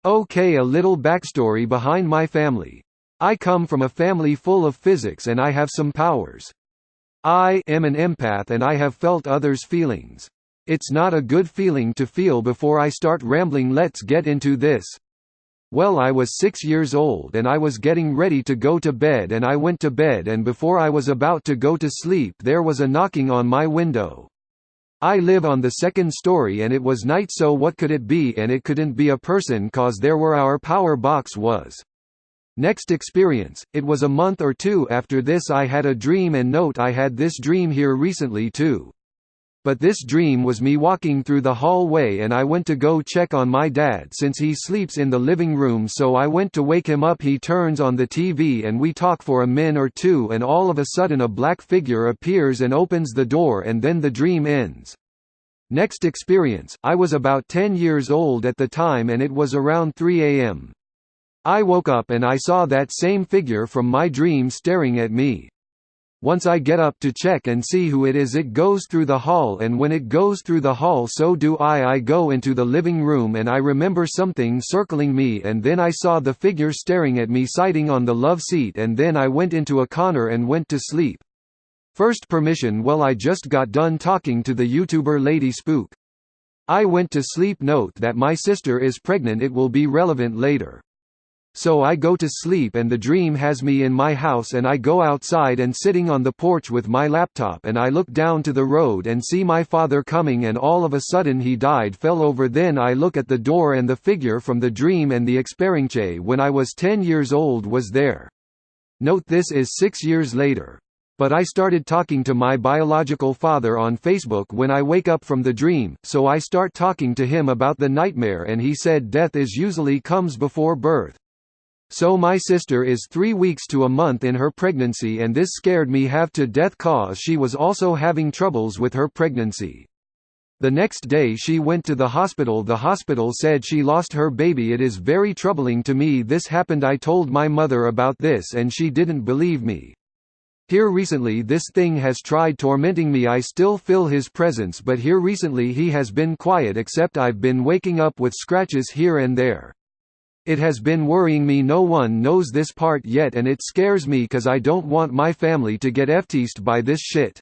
Okay, a little backstory behind my family. I come from a family full of physics and I have some powers. I am an empath and I have felt others' feelings. It's not a good feeling to feel before I start rambling. Let's get into this. Well, I was 6 years old and I was getting ready to go to bed and I went to bed, and before I was about to go to sleep there was a knocking on my window. I live on the second story and it was night, so what could it be? And it couldn't be a person cause there where our power box was. Next experience, it was a month or two after this I had a dream, and note I had this dream here recently too. But this dream was me walking through the hallway and I went to go check on my dad since he sleeps in the living room, so I went to wake him up. He turns on the TV and we talk for a minute or two and all of a sudden a black figure appears and opens the door and then the dream ends. Next experience, I was about 10 years old at the time and it was around 3 a.m. I woke up and I saw that same figure from my dream staring at me. Once I get up to check and see who it is, it goes through the hall, and when it goes through the hall so do I. I go into the living room and I remember something circling me, and then I saw the figure staring at me sitting on the love seat, and then I went into a corner and went to sleep. First permission, well I just got done talking to the YouTuber Lady Spook. I went to sleep. Note that my sister is pregnant, it will be relevant later. So I go to sleep and the dream has me in my house and I go outside and sitting on the porch with my laptop and I look down to the road and see my father coming, and all of a sudden he died, fell over. Then I look at the door and the figure from the dream and the experience when I was 10 years old was there. Note this is 6 years later. But I started talking to my biological father on Facebook when I wake up from the dream, so I start talking to him about the nightmare and he said death is usually comes before birth. So my sister is 3 weeks to a month in her pregnancy and this scared me half to death cause she was also having troubles with her pregnancy. The next day she went to the hospital. The hospital said she lost her baby. It is very troubling to me this happened. I told my mother about this and she didn't believe me. Here recently this thing has tried tormenting me. I still feel his presence, but here recently he has been quiet, except I've been waking up with scratches here and there. It has been worrying me. No one knows this part yet and it scares me cause I don't want my family to get teased by this shit.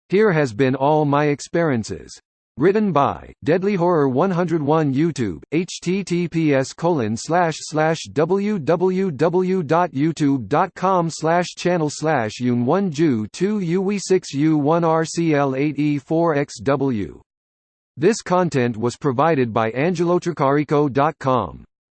Here has been all my experiences. Written by Deadly Horror 101 YouTube, https://www.youtube.com/channel/un1ju2uwe6u1rcl8e4xw. This content was provided by angelotricarico.com.